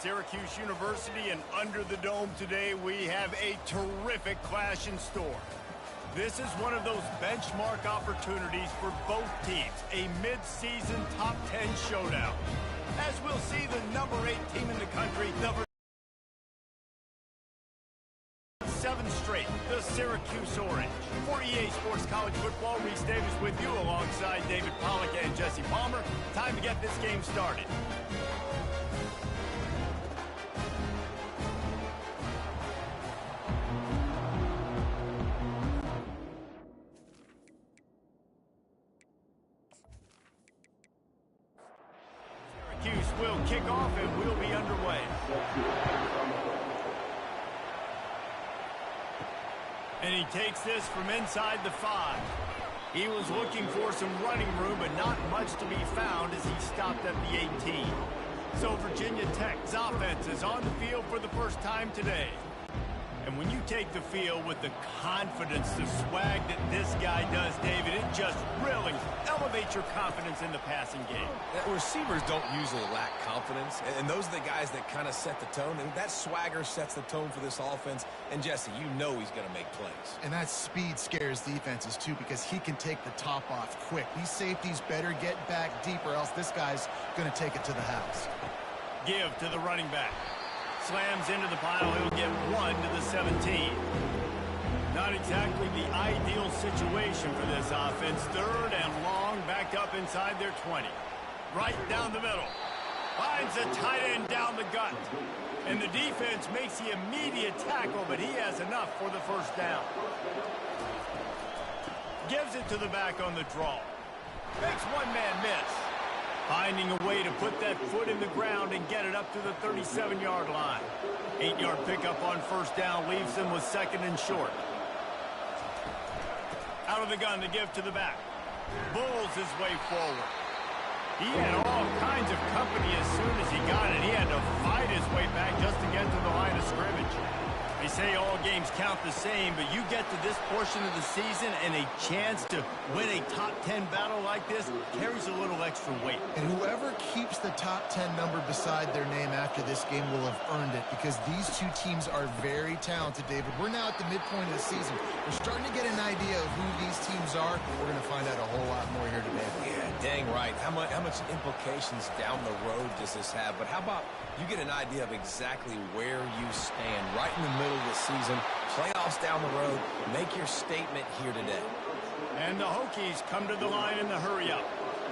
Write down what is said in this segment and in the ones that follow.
Syracuse University, and under the dome today we have a terrific clash in store. This is one of those benchmark opportunities for both teams, a mid-season top 10 showdown. As we'll see, the number 8 team in the country, number 7 straight, the Syracuse Orange. For EA Sports College Football, Reese Davis with you alongside David Pollack and Jesse Palmer. Time to get this game started. Syracuse will kick off and we'll be underway. And he takes this from inside the 5. He was looking for some running room, but not much to be found as he stopped at the 18. So Virginia Tech's offense is on the field for the first time today. And when you take the field with the confidence, the swag that this guy does, David, it just really elevates your confidence in the passing game. Receivers don't usually lack confidence, and those are the guys that kind of set the tone. And that swagger sets the tone for this offense. And, Jesse, you know he's going to make plays. And that speed scares defenses, too, because he can take the top off quick. These safeties better get back deep, or else this guy's going to take it to the house. Give to the running back. Slams into the pile. He'll get 1 to the 17. Not exactly the ideal situation for this offense. 3rd and long, backed up inside their 20. Right down the middle. Finds a tight end down the gut. And the defense makes the immediate tackle, but he has enough for the first down. Gives it to the back on the draw. Makes one man miss. Finding a way to put that foot in the ground and get it up to the 37-yard line. 8-yard pickup on first down leaves them with 2nd and short. Out of the gun to give to the back. Bulls his way forward. He had all kinds of company as soon as he got it. He had to fight his way back just to get to the line of scrimmage. They say all games count the same, but you get to this portion of the season and a chance to win a top 10 battle like this carries a little extra weight. And whoever keeps the top 10 number beside their name after this game will have earned it, because these two teams are very talented, David. We're now at the midpoint of the season. We're starting to get an idea of who these teams are. We're going to find out a whole lot more here today. Yeah, dang right. How much implications down the road does this have? But how about you get an idea of exactly where you stand right in the middle of the season, playoffs down the road, make your statement here today. And the Hokies come to the line in the hurry-up.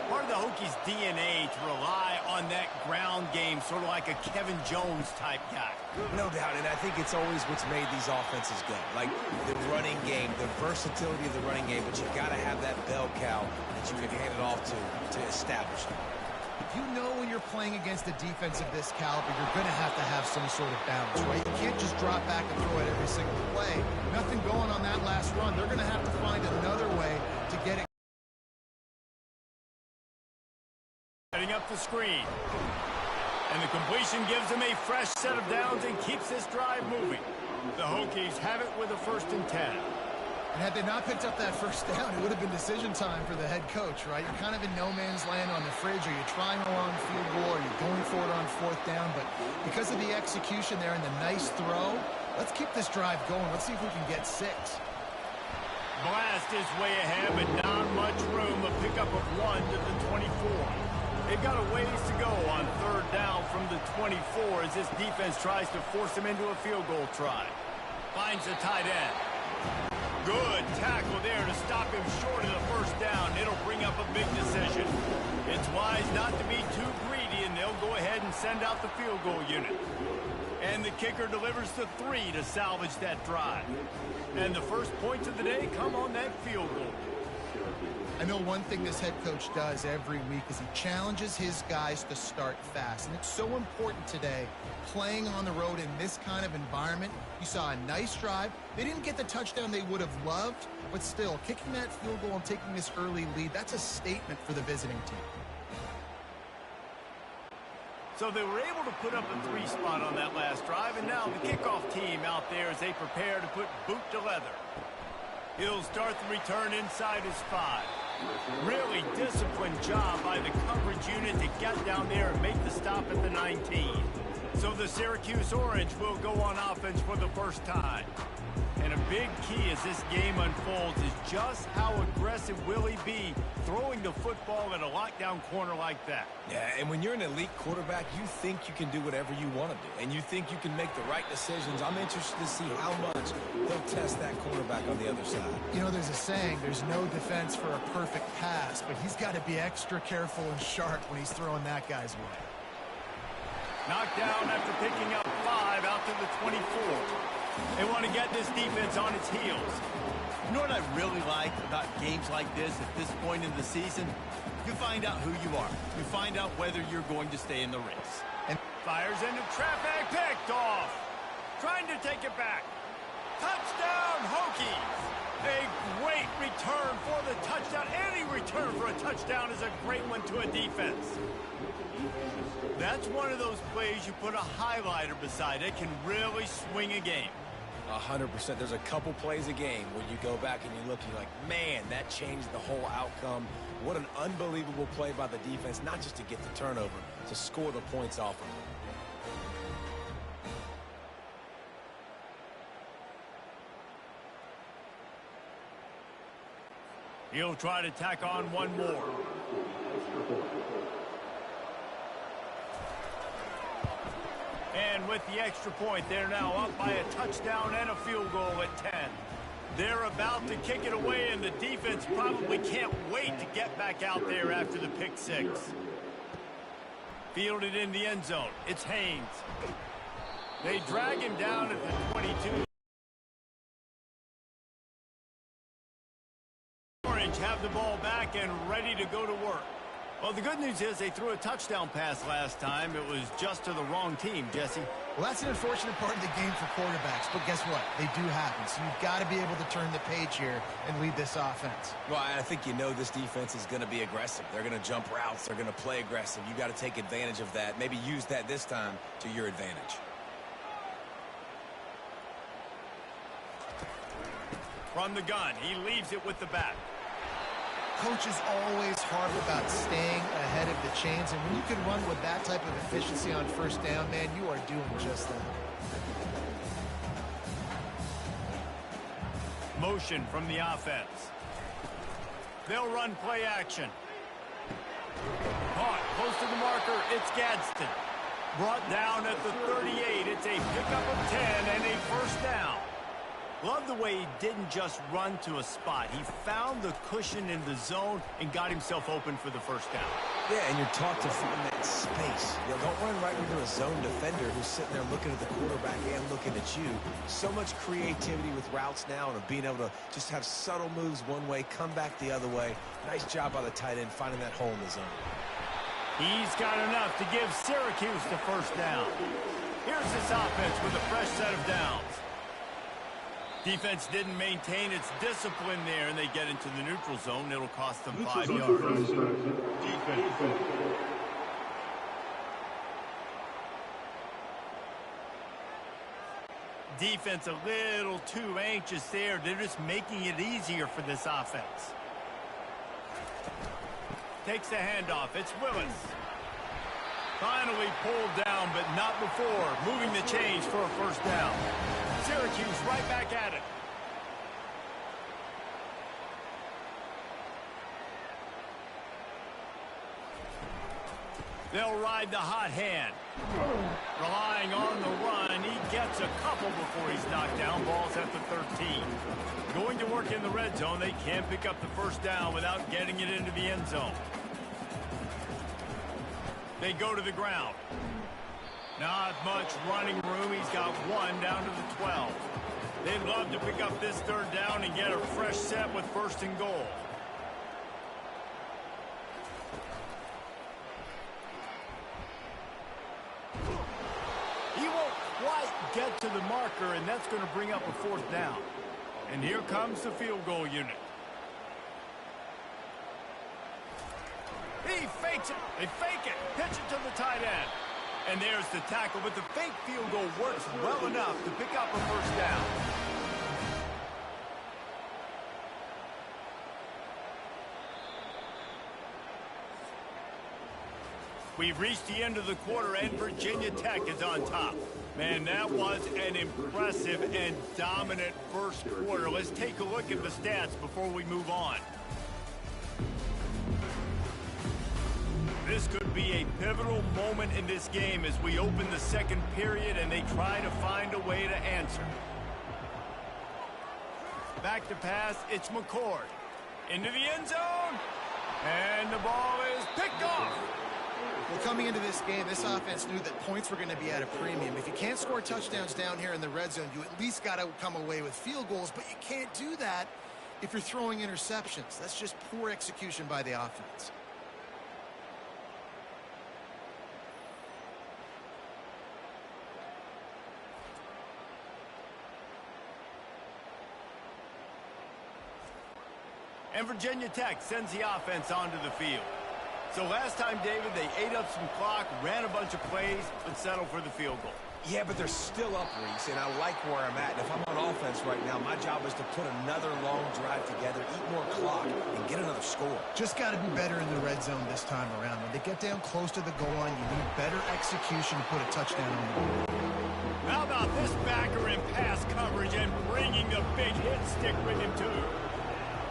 Part of the Hokies' DNA to rely on that ground game, sort of like a Kevin Jones-type guy. No doubt, and I think it's always what's made these offenses go. Like the running game, the versatility of the running game, but you got to have that bell cow that you can hand it off to establish it. You know when you're playing against a defense of this caliber, you're going to have some sort of balance, right? You can't just drop back and throw it every single play. Nothing going on that last run. They're going to have to find another way to get it. Setting up the screen. And the completion gives them a fresh set of downs and keeps this drive moving. The Hokies have it with a 1st and 10. And had they not picked up that first down, it would have been decision time for the head coach, right? You're kind of in no man's land on the fridge. Are you trying a long field goal? Are you going for it on 4th down? But because of the execution there and the nice throw, let's keep this drive going. Let's see if we can get 6. Blast is way ahead, but not much room. A pickup of 1 to the 24. They've got a ways to go on 3rd down from the 24 as this defense tries to force them into a field goal try. Finds the tight end. Good tackle there to stop him short of the 1st down. It'll bring up a big decision. It's wise not to be too greedy, and they'll go ahead and send out the field goal unit. And the kicker delivers the 3 to salvage that drive. And the first points of the day come on that field goal. I know one thing this head coach does every week is he challenges his guys to start fast. And it's so important today, playing on the road in this kind of environment. You saw a nice drive. They didn't get the touchdown they would have loved, but still, kicking that field goal and taking this early lead, that's a statement for the visiting team. So they were able to put up a 3 spot on that last drive, and now the kickoff team out there as they prepare to put boot to leather. He'll start the return inside his 5. Really disciplined job by the coverage unit to get down there and make the stop at the 19. So the Syracuse Orange will go on offense for the first time. And a big key as this game unfolds is just how aggressive will he be throwing the football at a lockdown corner like that. Yeah, and when you're an elite quarterback, you think you can do whatever you want to do, and you think you can make the right decisions. I'm interested to see how much he'll test that quarterback on the other side. You know, there's a saying, there's no defense for a perfect pass, but he's got to be extra careful and sharp when he's throwing that guy's way. Knocked down after picking up 5 out to the 24. They want to get this defense on its heels. You know what I really like about games like this at this point in the season? You find out who you are. You find out whether you're going to stay in the race. And fires into traffic, picked off. Trying to take it back. Touchdown, Hokies. A great return for the touchdown. Any return for a touchdown is a great one to a defense. That's one of those plays you put a highlighter beside. It can really swing a game. 100%. There's a couple plays a game where you go back and you look and you're like, man, that changed the whole outcome. What an unbelievable play by the defense, not just to get the turnover, to score the points off of it. He'll try to tack on one more. And with the extra point, they're now up by a touchdown and a field goal at 10. They're about to kick it away, and the defense probably can't wait to get back out there after the pick six. Fielded in the end zone. It's Haynes. They drag him down at the 22. Orange have the ball back and ready to go to work. Well, the good news is they threw a touchdown pass last time. It was just to the wrong team, Jesse. Well, that's an unfortunate part of the game for quarterbacks, but guess what? They do happen, so you've got to be able to turn the page here and lead this offense. Well, I think you know this defense is going to be aggressive. They're going to jump routes. They're going to play aggressive. You got to take advantage of that. Maybe use that this time to your advantage. From the gun, he leaves it with the back. Coaches always harp about staying ahead of the chains, and when you can run with that type of efficiency on first down, man, you are doing just that. Motion from the offense. They'll run play action. Caught close to the marker. It's Gadsden. Brought down at the 38. It's a pickup of 10 and a first down. Love the way he didn't just run to a spot. He found the cushion in the zone and got himself open for the first down. Yeah, and you're taught to find that space. You know, don't run right into a zone defender who's sitting there looking at the quarterback and looking at you. So much creativity with routes now and of being able to just have subtle moves one way, come back the other way. Nice job by the tight end finding that hole in the zone. He's got enough to give Syracuse the first down. Here's this offense with a fresh set of downs. Defense didn't maintain its discipline there, and they get into the neutral zone. It'll cost them 5 yards. Defense a little too anxious there. They're just making it easier for this offense. Takes the handoff. It's Willis. Finally pulled down, but not before. Moving the chains for a first down. Syracuse right back at it. They'll ride the hot hand. Relying on the run, he gets a couple before he's knocked down. Ball's at the 13. Going to work in the red zone. They can't pick up the first down without getting it into the end zone. They go to the ground. Not much running room. He's got one down to the 12. They'd love to pick up this third down and get a fresh set with first and goal. He won't quite get to the marker, and that's going to bring up a fourth down. And here comes the field goal unit. He fakes it. They fake it. Pitch it to the tight end. And there's the tackle, but the fake field goal works well enough to pick up a first down. We've reached the end of the quarter, and Virginia Tech is on top. Man, that was an impressive and dominant first quarter. Let's take a look at the stats before we move on. This could be a pivotal moment in this game as we open the second period and they try to find a way to answer. Back to pass, it's McCord. Into the end zone, and the ball is picked off. Well, coming into this game, this offense knew that points were going to be at a premium. If you can't score touchdowns down here in the red zone, you at least got to come away with field goals, but you can't do that if you're throwing interceptions. That's just poor execution by the offense. And Virginia Tech sends the offense onto the field. So last time, David, they ate up some clock, ran a bunch of plays, but settled for the field goal. Yeah, but they're still up, Reese, and I like where I'm at. And if I'm on offense right now, my job is to put another long drive together, eat more clock, and get another score. Just got to be better in the red zone this time around. When they get down close to the goal line, you need better execution to put a touchdown on the board. How about this backer in pass coverage and bringing the big hit stick with him, too?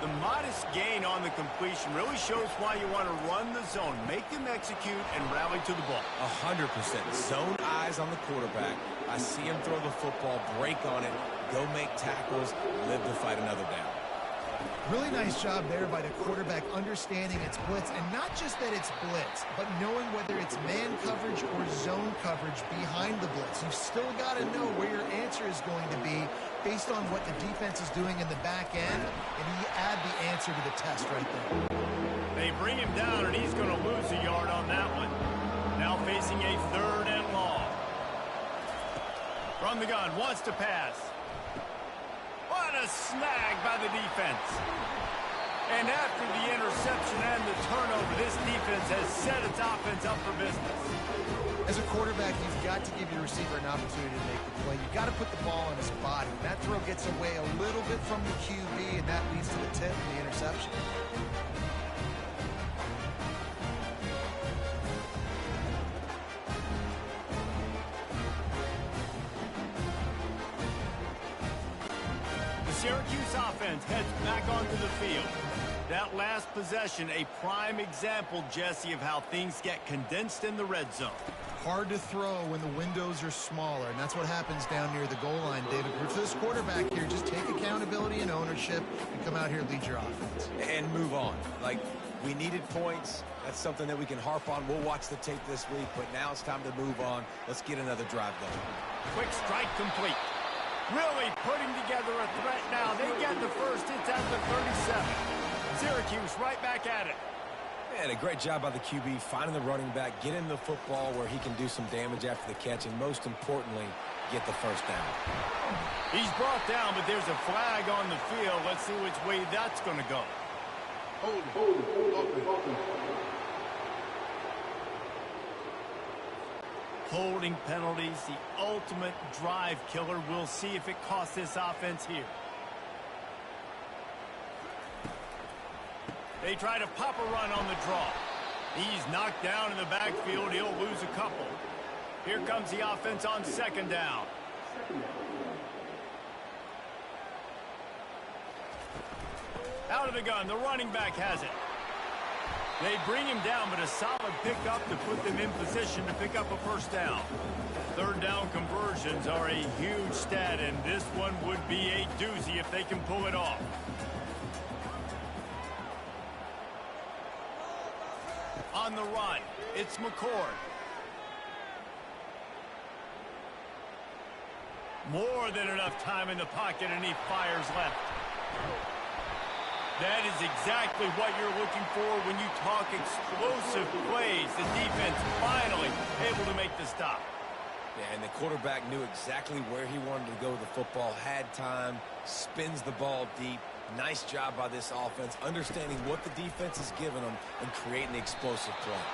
The modest gain on the completion really shows why you want to run the zone, make them execute, and rally to the ball. 100%. Zone eyes on the quarterback. I see him throw the football, break on it, go make tackles, live to fight another down. Really nice job there by the quarterback understanding it's blitz, and not just that it's blitz, but knowing whether it's man coverage or zone coverage behind the blitz. You've still got to know where your answer is going to be based on what the defense is doing in the back end, and you add the answer to the test right there. They bring him down, and he's going to lose a yard on that one. Now facing a 3rd and long. From the gun, wants to pass. What a snag by the defense. And after the interception and the turnover, this defense has set its offense up for business. As a quarterback, you've got to give your receiver an opportunity to make the play. You've got to put the ball on his body. That throw gets away a little bit from the QB, and that leads to the tip and the interception. Syracuse offense heads back onto the field. That last possession, a prime example, Jesse, of how things get condensed in the red zone. Hard to throw when the windows are smaller, and that's what happens down near the goal line, David. For this quarterback here, just take accountability and ownership and come out here and lead your offense. And move on. Like, we needed points. That's something that we can harp on. We'll watch the tape this week, but now it's time to move on. Let's get another drive done. Quick strike complete. Really putting together a threat now. They get the first. It's at the 37. Syracuse right back at it. And a great job by the QB finding the running back, getting the football where he can do some damage after the catch, and most importantly, get the first down. He's brought down, but there's a flag on the field. Let's see which way that's going to go. Holding penalties, the ultimate drive killer. We'll see if it costs this offense here. They try to pop a run on the draw. He's knocked down in the backfield. He'll lose a couple. Here comes the offense on 2nd down. Out of the gun, the running back has it. They bring him down, but a solid pickup to put them in position to pick up a first down. 3rd down conversions are a huge stat, and this one would be a doozy if they can pull it off. On the run, it's McCord. More than enough time in the pocket, and he fires left. That is exactly what you're looking for when you talk explosive plays. The defense finally able to make the stop. Yeah, and the quarterback knew exactly where he wanted to go with the football, had time, spins the ball deep. Nice job by this offense, understanding what the defense is giving them and creating the explosive play.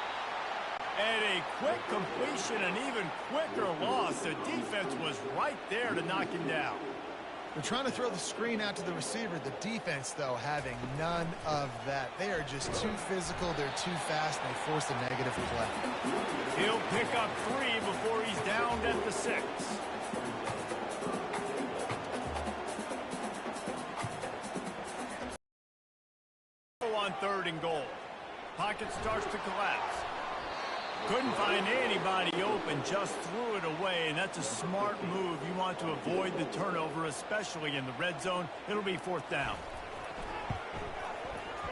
And a quick completion, an even quicker loss. The defense was right there to knock him down. They're trying to throw the screen out to the receiver. The defense, though, having none of that. They are just too physical. They're too fast, and they force a negative play. He'll pick up 3 before he's down at the 6. On 3rd and goal. Pocket starts to collapse. Couldn't find anybody open, just threw it away, and that's a smart move. You want to avoid the turnover, especially in the red zone. It'll be 4th down.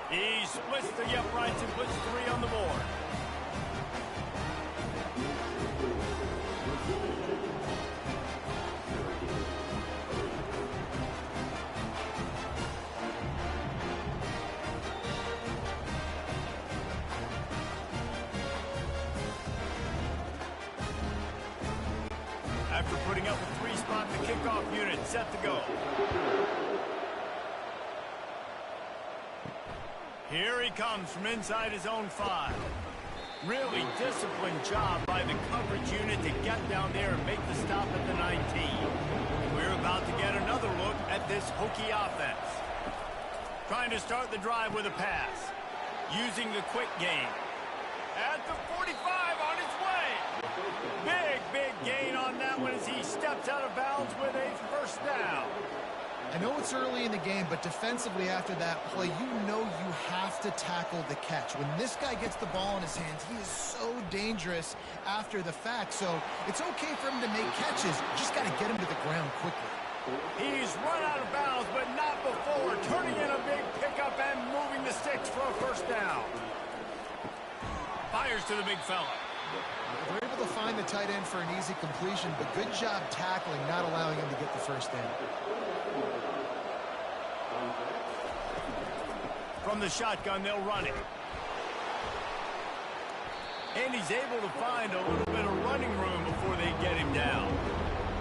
He splits the uprights and puts 3 on the board. After putting up a 3-spot, the kickoff unit set to go. Here he comes from inside his own 5. Really disciplined job by the coverage unit to get down there and make the stop at the 19. We're about to get another look at this Hokie offense. Trying to start the drive with a pass. Using the quick game. At the 45 on his way. Big gain on that one as he steps out of bounds with a 1st down. I know it's early in the game, but defensively after that play, you know you have to tackle the catch. When this guy gets the ball in his hands, he is so dangerous after the fact. So it's okay for him to make catches. Just got to get him to the ground quickly. He's run out of bounds, but not before. Turning in a big pickup and moving the sticks for a 1st down. Fires to the big fella. They're able to find the tight end for an easy completion, but good job tackling, not allowing him to get the 1st down. From the shotgun, they'll run it. And he's able to find a little bit of running room before they get him down.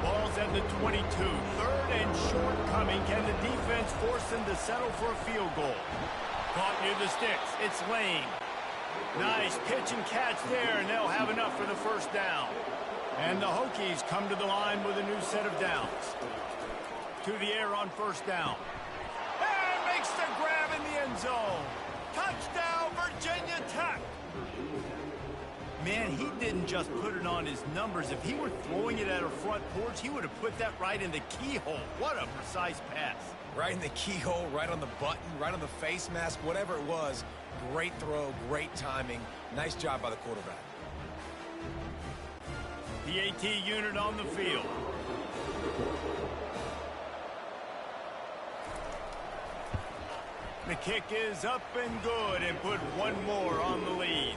Ball's at the 22. 3rd and short coming. Can the defense force them to settle for a field goal? Caught near the sticks. It's Lane. Nice pitch and catch there, and they'll have enough for the 1st down. And the Hokies come to the line with a new set of downs. To the air on 1st down. And makes the grab in the end zone. Touchdown, Virginia Tech. Man, he didn't just put it on his numbers. If he were throwing it at a front porch, he would have put that right in the keyhole. What a precise pass. Right in the keyhole, right on the button, right on the face mask, whatever it was. Great throw, great timing. Nice job by the quarterback. The AT unit on the field. The kick is up and good, and put 1 more on the lead.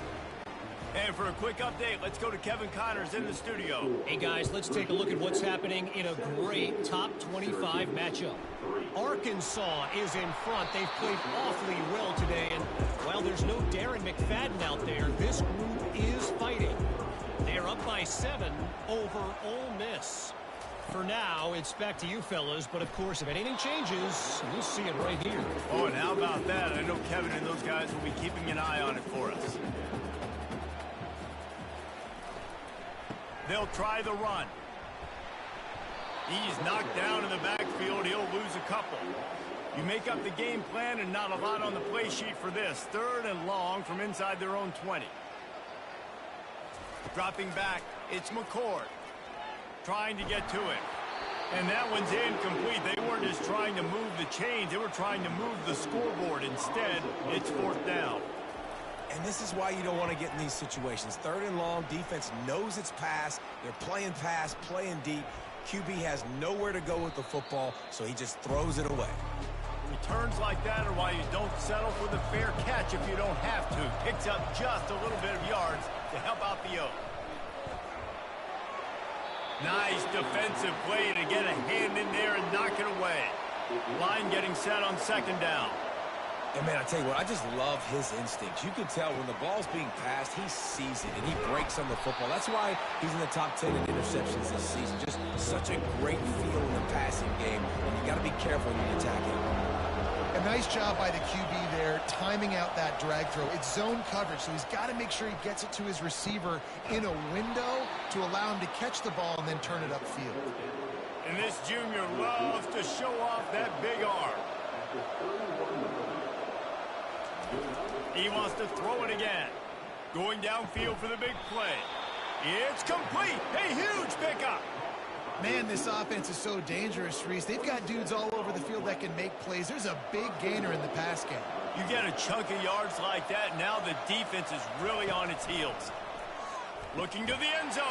And for a quick update, let's go to Kevin Connors in the studio. Hey guys, let's take a look at what's happening in a great top 25 matchup. Arkansas is in front. They've played awfully well today, and while there's no Darren McFadden out there, this group is fighting. They're up by 7 over Ole Miss. For now, it's back to you fellas, but of course, if anything changes, we'll see it right here. Oh, and how about that? I know Kevin and those guys will be keeping an eye on it for us. They'll try the run. He's knocked down in the backfield. He'll lose a couple. You make up the game plan and not a lot on the play sheet for this. 3rd and long from inside their own 20. Dropping back, it's McCord. Trying to get to it. And that one's incomplete. They weren't just trying to move the chains. They were trying to move the scoreboard. Instead, it's 4th down. And this is why you don't want to get in these situations. 3rd and long, defense knows it's pass. They're playing pass, playing deep. QB has nowhere to go with the football, so he just throws it away. Returns like that are why you don't settle for the fair catch if you don't have to. Picks up just a little bit of yards to help out the Oak. Nice defensive play to get a hand in there and knock it away. Line getting set on 2nd down. And, man, I tell you what, I just love his instincts. You can tell when the ball's being passed, he sees it, and he breaks on the football. That's why he's in the top 10 in interceptions this season. Just such a great feel in the passing game, and you got to be careful when you attack him. A nice job by the QB there, timing out that drag throw. It's zone coverage, so he's got to make sure he gets it to his receiver in a window to allow him to catch the ball and then turn it upfield. And this junior loves to show off that big arm. He wants to throw it again. Going downfield for the big play. It's complete. A huge pickup. Man, this offense is so dangerous, Reese. They've got dudes all over the field that can make plays. There's a big gainer in the pass game. You get a chunk of yards like that, now the defense is really on its heels. Looking to the end zone.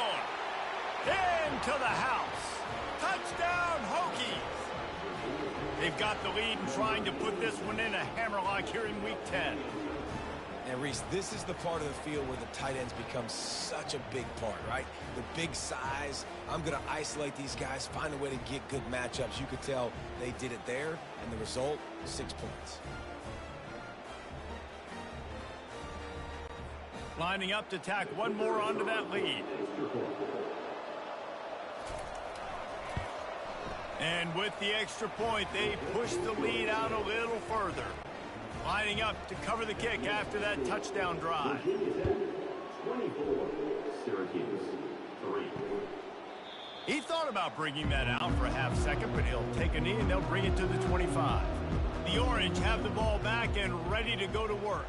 Into the house. Touchdown, Hokies. They've got the lead and trying to put this one in a hammerlock here in Week 10. And, Reese, this is the part of the field where the tight ends become such a big part, right? The big size. I'm going to isolate these guys, find a way to get good matchups. You could tell they did it there, and the result, 6 points. Lining up to tack one more onto that lead. And with the extra point, they push the lead out a little further. Lining up to cover the kick after that touchdown drive. 24, Syracuse, 3. He thought about bringing that out for a half second, but he'll take a knee and they'll bring it to the 25. The Orange have the ball back and ready to go to work.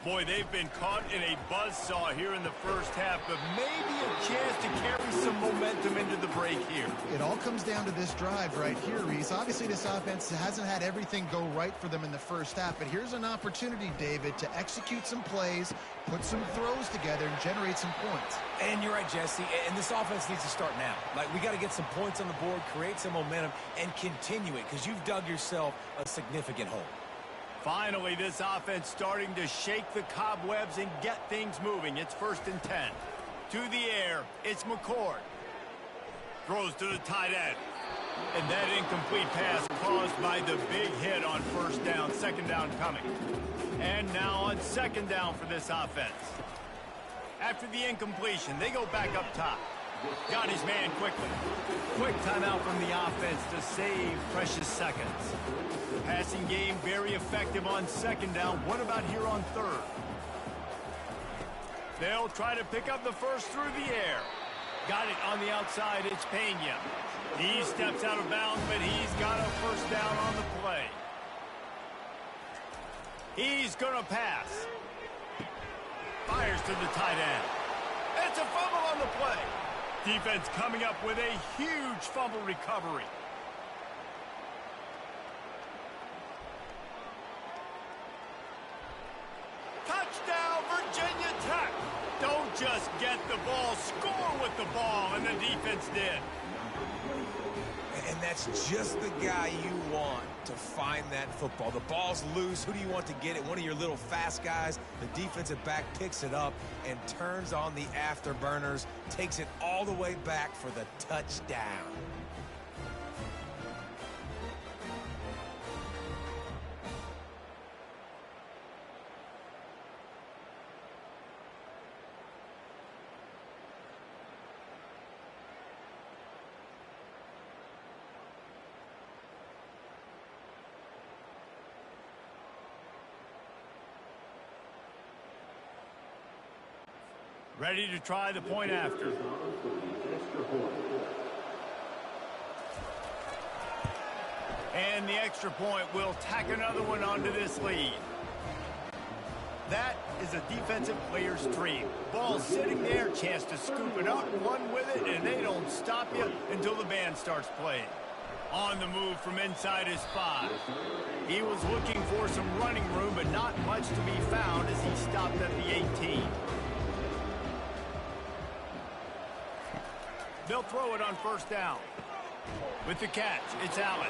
Boy, they've been caught in a buzzsaw here in the first half, but maybe a chance to carry some momentum into the break here. It all comes down to this drive right here, Reese. Obviously, this offense hasn't had everything go right for them in the first half, but here's an opportunity, David, to execute some plays, put some throws together, and generate some points. And you're right, Jesse, and this offense needs to start now. Like, we got to get some points on the board, create some momentum, and continue it, because you've dug yourself a significant hole. Finally, this offense starting to shake the cobwebs and get things moving. It's 1st and 10. To the air, it's McCord. Throws to the tight end. And that incomplete pass caused by the big hit on first down, second down coming. And now on second down for this offense. After the incompletion, they go back up top. Got his man quickly. Quick timeout from the offense to save precious seconds. Passing game very effective on second down. What about here on third? They'll try to pick up the first through the air. Got it on the outside. It's Pena. He steps out of bounds, but he's got a first down on the play. He's going to pass. Fires to the tight end. It's a fumble on the play. Defense coming up with a huge fumble recovery. Touchdown, Virginia Tech. Don't just get the ball, score with the ball, and the defense did. And that's just the guy you want to find that football. The ball's loose. Who do you want to get it? One of your little fast guys. The defensive back picks it up and turns on the afterburners, takes it all the way back for the touchdown. Ready to try the point after. And the extra point will tack another one onto this lead. That is a defensive player's dream. Ball sitting there, chance to scoop it up, run with it, and they don't stop you until the band starts playing. On the move from inside his 5. He was looking for some running room, but not much to be found as he stopped at the 18. They'll throw it on first down. With the catch, it's Allen.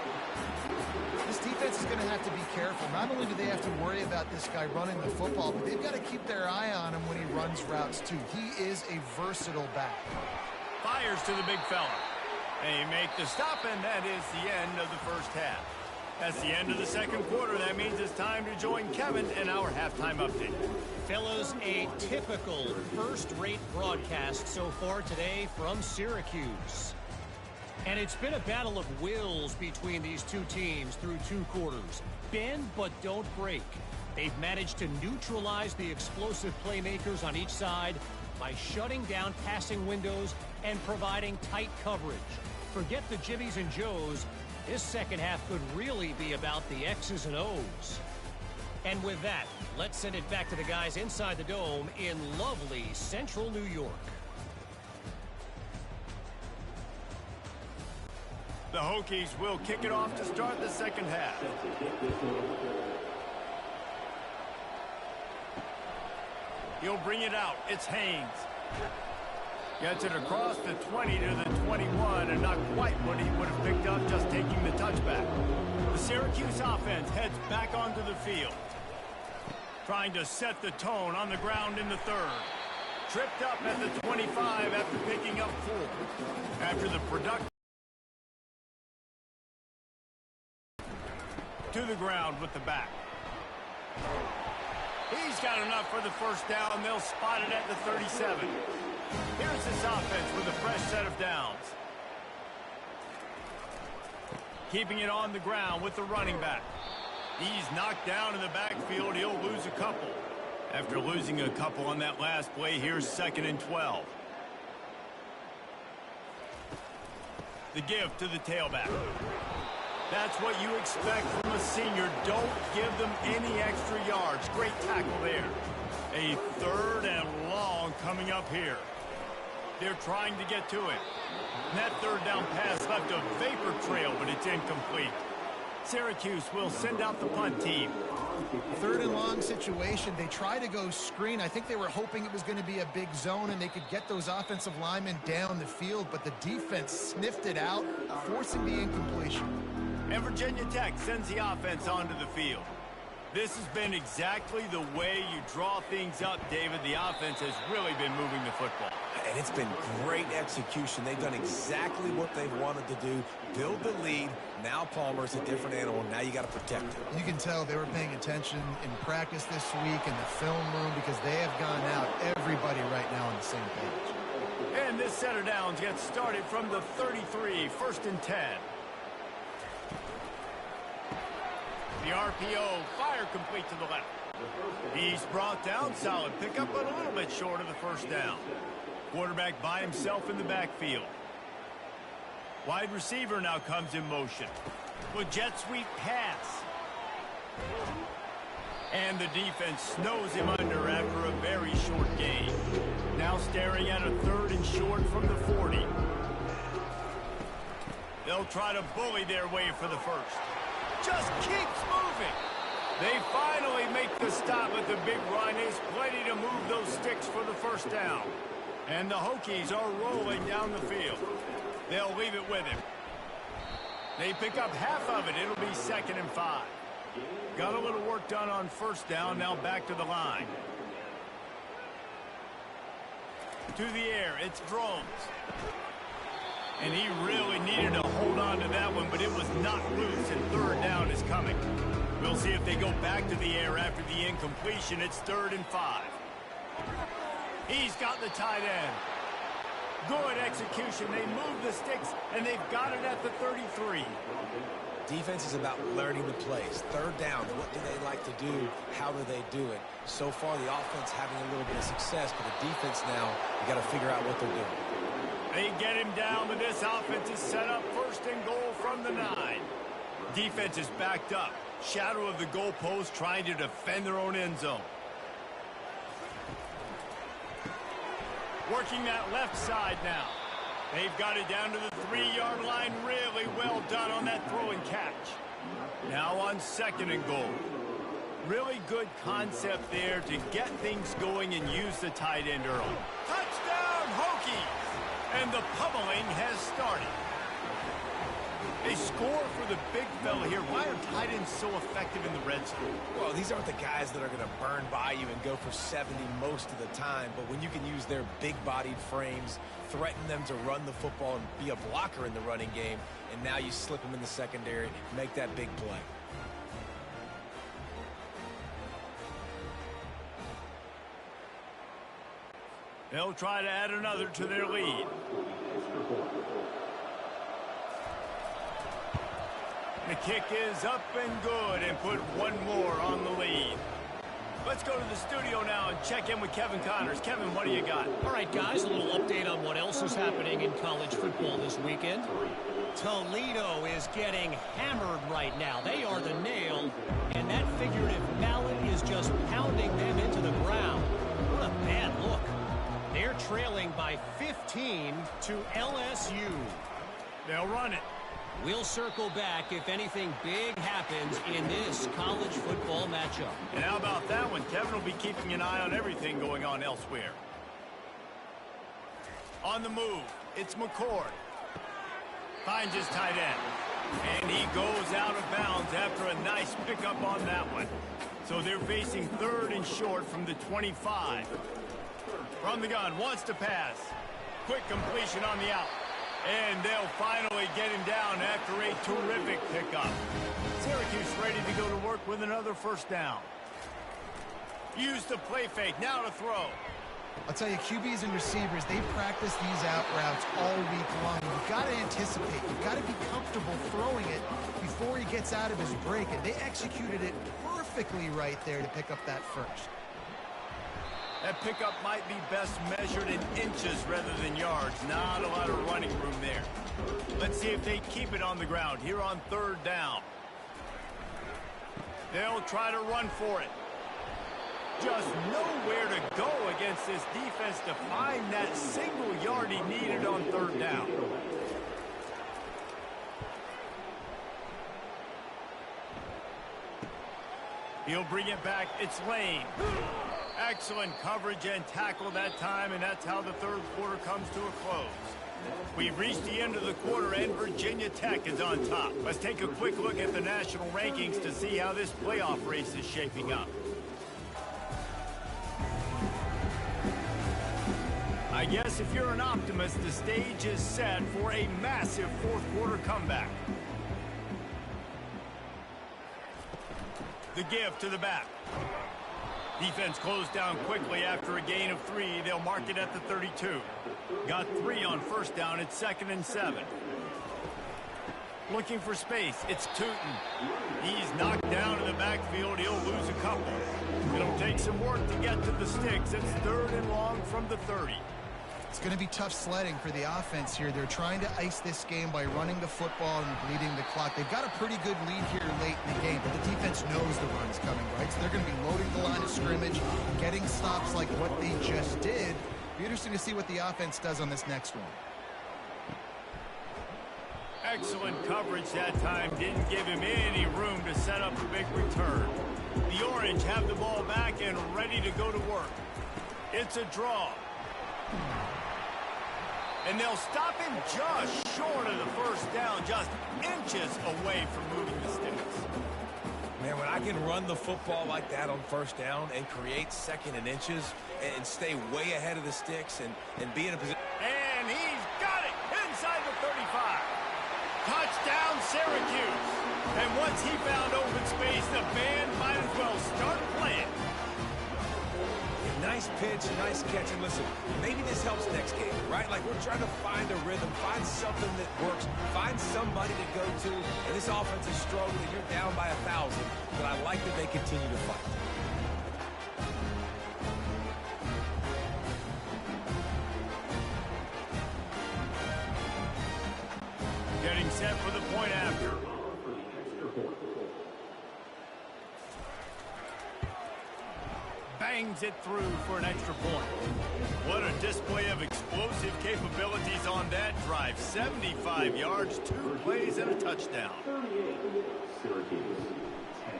This defense is going to have to be careful. Not only do they have to worry about this guy running the football, but they've got to keep their eye on him when he runs routes, too. He is a versatile back. Fires to the big fella. They make the stop, and that is the end of the first half. That's the end of the second quarter. That means it's time to join Kevin in our halftime update. Fellas, a typical first-rate broadcast so far today from Syracuse. And it's been a battle of wills between these two teams through 2 quarters. Bend but don't break. They've managed to neutralize the explosive playmakers on each side by shutting down passing windows and providing tight coverage. Forget the Jimmies and Joes. This second half could really be about the X's and O's. And with that, let's send it back to the guys inside the dome in lovely central New York. The Hokies will kick it off to start the second half. He'll bring it out. It's Haynes. Gets it across the 20 to the 21, and not quite what he would have picked up just taking the touchback. The Syracuse offense heads back onto the field, trying to set the tone on the ground in the third. Tripped up at the 25 after picking up 4. After the production to the ground with the back. He's got enough for the first down. They'll spot it at the 37. Here's this offense with a fresh set of downs. Keeping it on the ground with the running back. He's knocked down in the backfield. He'll lose a couple. After losing a couple on that last play, here's 2nd and 12. The give to the tailback. That's what you expect from a senior. Don't give them any extra yards. Great tackle there. A 3rd and long coming up here. They're trying to get to it. And that 3rd down pass left a vapor trail, but it's incomplete. Syracuse will send out the punt team. 3rd and long situation. They try to go screen. I think they were hoping it was going to be a big zone and they could get those offensive linemen down the field, but the defense sniffed it out, forcing the incompletion. And Virginia Tech sends the offense onto the field. This has been exactly the way you draw things up, David. The offense has really been moving the football. And it's been great execution. They've done exactly what they've wanted to do. Build the lead. Now Palmer's a different animal. Now you got to protect him. You can tell they were paying attention in practice this week in the film room because they have gone out, everybody right now on the same page. And this set of downs gets started from the 33, 1st and 10. The RPO, fire complete to the left. He's brought down, solid pickup, but a little bit short of the first down. Quarterback by himself in the backfield. Wide receiver now comes in motion. With jet sweep pass. And the defense snows him under after a very short gain. Now staring at a 3rd and short from the 40. They'll try to bully their way for the first. Just keeps moving. They finally make the stop at the big run. He's plenty to move those sticks for the first down. And the Hokies are rolling down the field. They'll leave it with him. They pick up half of it. It'll be 2nd and 5. Got a little work done on first down. Now back to the line. To the air. It's Drones. And he really needed to hold on to that one, but it was not loose, and 3rd down is coming. We'll see if they go back to the air after the incompletion. It's 3rd and 5. He's got the tight end. Good execution. They move the sticks, and they've got it at the 33. Defense is about learning the plays. 3rd down, what do they like to do? How do they do it? So far, the offense having a little bit of success, but the defense now, you got to figure out what they're doing. They get him down, but this offense is set up 1st and goal from the 9. Defense is backed up. Shadow of the goalpost trying to defend their own end zone. Working that left side now. They've got it down to the 3-yard line. Really well done on that throw and catch. Now on 2nd and goal. Really good concept there to get things going and use the tight end early. Touchdown, Hokies! And the pummeling has started. They score for the big fella here. Why are tight ends so effective in the red zone? Well, these aren't the guys that are going to burn by you and go for 70 most of the time. But when you can use their big-bodied frames, threaten them to run the football and be a blocker in the running game, and now you slip them in the secondary, make that big play. They'll try to add another to their lead. The kick is up and good, and put one more on the lead. Let's Let's go to the studio now and check in with Kevin Connors. Kevin, what do you got? All right, guys, a little update on what else is happening in college football this weekend. Toledo is getting hammered right now. They are the nail, and that figurative mallet is just pounding them into the ground. What a bad look. They're trailing by 15 to LSU. They'll run it. We'll circle back if anything big happens in this college football matchup. And how about that one? Kevin will be keeping an eye on everything going on elsewhere. On the move, it's McCord. Finds his tight end. And he goes out of bounds after a nice pickup on that one. So they're facing 3rd and short from the 25. From the gun, wants to pass. Quick completion on the out. And they'll finally get him down after a terrific pickup. Syracuse ready to go to work with another first down. Use the play fake, now to throw. I'll tell you, QBs and receivers, they practice these out routes all week long. You've got to anticipate. You've got to be comfortable throwing it before he gets out of his break. And they executed it perfectly right there to pick up that first. That pickup might be best measured in inches rather than yards. Not a lot of running room there. Let's see if they keep it on the ground here on 3rd down. They'll try to run for it. Just nowhere to go against this defense to find that single yard he needed on 3rd down. He'll bring it back. It's Lane. Excellent coverage and tackle that time, and that's how the 3rd quarter comes to a close. We've reached the end of the quarter, and Virginia Tech is on top. Let's take a quick look at the national rankings to see how this playoff race is shaping up. I guess if you're an optimist, the stage is set for a massive 4th quarter comeback. The give to the back. Defense closed down quickly after a gain of 3. They'll mark it at the 32. Got 3 on first down. It's 2nd and 7. Looking for space. It's Tootin. He's knocked down in the backfield. He'll lose a couple. It'll take some work to get to the sticks. It's 3rd and long from the 30. It's going to be tough sledding for the offense here. They're trying to ice this game by running the football and bleeding the clock. They've got a pretty good lead here late in the game, but the defense knows the run's coming, right? So they're going to be loading the line of scrimmage, getting stops like what they just did. Be interesting to see what the offense does on this next one. Excellent coverage that time. Didn't give him any room to set up a big return. The Orange have the ball back and ready to go to work. It's a draw. And they'll stop him just short of the first down, just inches away from moving the sticks. Man, when I can run the football like that on first down and create 2nd and inches and stay way ahead of the sticks and be in a position. And he's got it inside the 35. Touchdown, Syracuse. And once he found open space, the band might as well start playing. Nice pitch, nice catch, and listen, maybe this helps next game, right? Like, we're trying to find a rhythm, find something that works, find somebody to go to, and this offense is struggling. You're down by 1,000, but I like that they continue to fight. Getting set for the point after. Bangs it through for an extra point. What a display of explosive capabilities on that drive. 75 yards, 2 plays, and a touchdown.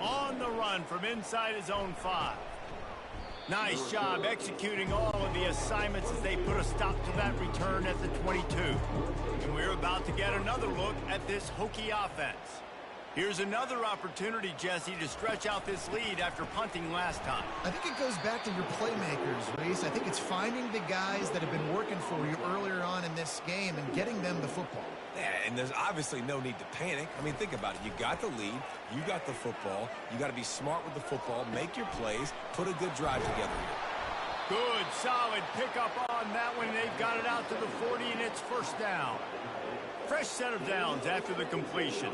On the run from inside his own 5. Nice job executing all of the assignments as they put a stop to that return at the 22. And we're about to get another look at this Hokie offense. Here's another opportunity, Jesse, to stretch out this lead after punting last time. I think it goes back to your playmakers, Reese. I think it's finding the guys that have been working for you earlier on in this game and getting them the football. Yeah, and there's obviously no need to panic. I mean, think about it. You got the lead. You got the football. You got to be smart with the football, make your plays, put a good drive together here. Good, solid pickup on that one. They've got it out to the 40, and it's first down. Fresh set of downs after the completion.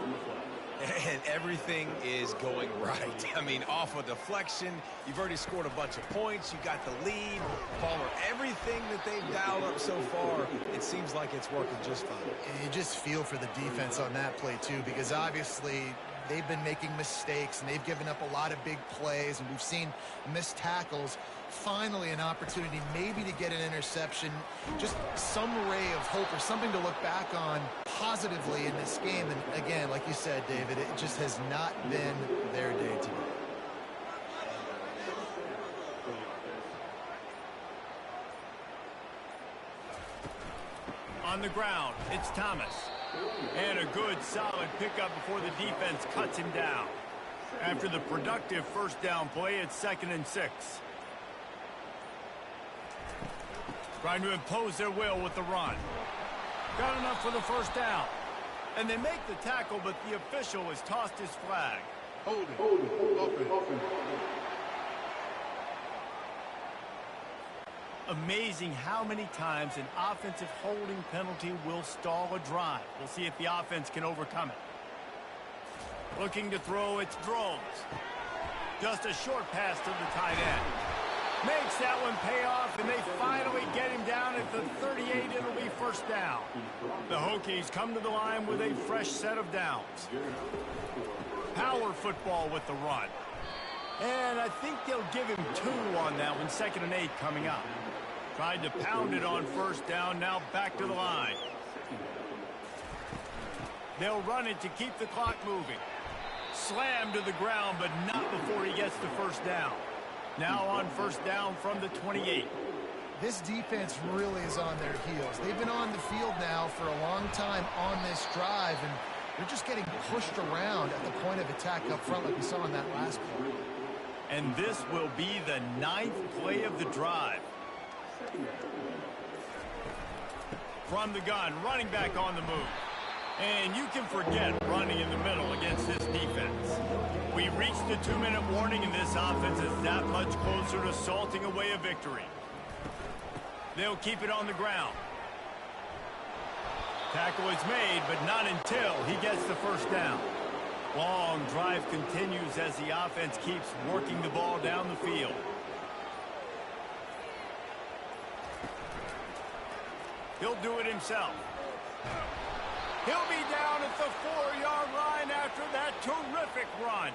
And everything is going right. I mean, off a deflection, you've already scored a bunch of points, you got the lead. Pollard, everything that they've dialed up so far, it seems like it's working just fine. You just feel for the defense on that play, too, because obviously they've been making mistakes, and they've given up a lot of big plays, and we've seen missed tackles. Finally, an opportunity maybe to get an interception, just some ray of hope or something to look back on positively in this game. And again, like you said, David, it just has not been their day today. On the ground, it's Thomas. And a good, solid pickup before the defense cuts him down. After the productive first down play, it's 2nd and 6. Trying to impose their will with the run. Got enough for the first down. And they make the tackle, but the official has tossed his flag. Holding. Open. Amazing how many times an offensive holding penalty will stall a drive. We'll see if the offense can overcome it. Looking to throw, it's Drones. Just a short pass to the tight end. Makes that one pay off, and they finally get him down at the 38. It'll be first down. The Hokies come to the line with a fresh set of downs. Power football with the run. And I think they'll give him 2 on that one. 2nd and 8 coming up. Tried to pound it on first down, now back to the line. They'll run it to keep the clock moving. Slammed to the ground, but not before he gets the first down. Now on first down from the 28. This defense really is on their heels. They've been on the field now for a long time on this drive, and they're just getting pushed around at the point of attack up front like we saw on that last play. And this will be the 9th play of the drive. From the gun, running back on the move. And you can forget running in the middle against this defense. We reached the 2-minute warning, and this offense is that much closer to salting away a victory. They'll keep it on the ground. Tackle is made, but not until he gets the first down. Long drive continues as the offense keeps working the ball down the field. He'll do it himself. He'll be down at the 4-yard line after that terrific run.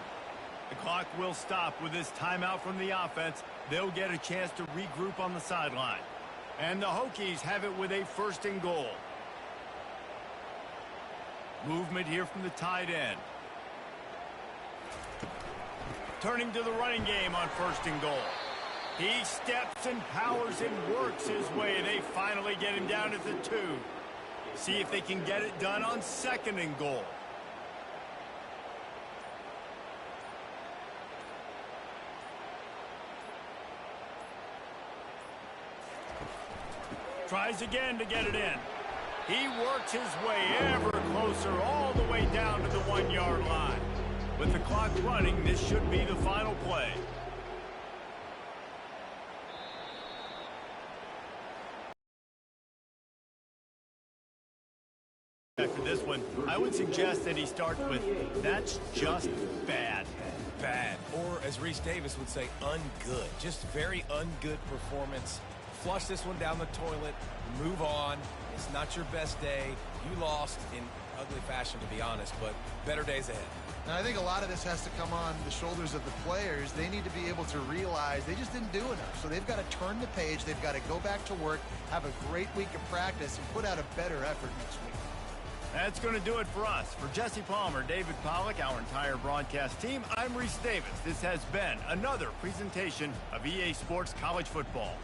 The clock will stop with this timeout from the offense. They'll get a chance to regroup on the sideline. And the Hokies have it with a 1st and goal. Movement here from the tight end. Turning to the running game on 1st and goal. He steps and powers and works his way. They finally get him down at the 2. See if they can get it done on 2nd and goal. Tries again to get it in. He works his way ever closer all the way down to the 1-yard line. With the clock running, this should be the final play. After this one, I would suggest that he starts with, "That's just bad." Bad. Or, as Reese Davis would say, ungood. Just very ungood performance. Flush this one down the toilet. Move on. It's not your best day. You lost in ugly fashion, to be honest, but better days ahead. And I think a lot of this has to come on the shoulders of the players. They need to be able to realize they just didn't do enough. So they've got to turn the page. They've got to go back to work, have a great week of practice, and put out a better effort next week. That's going to do it for us. For Jesse Palmer, David Pollack, our entire broadcast team, I'm Reese Davis. This has been another presentation of EA Sports College Football.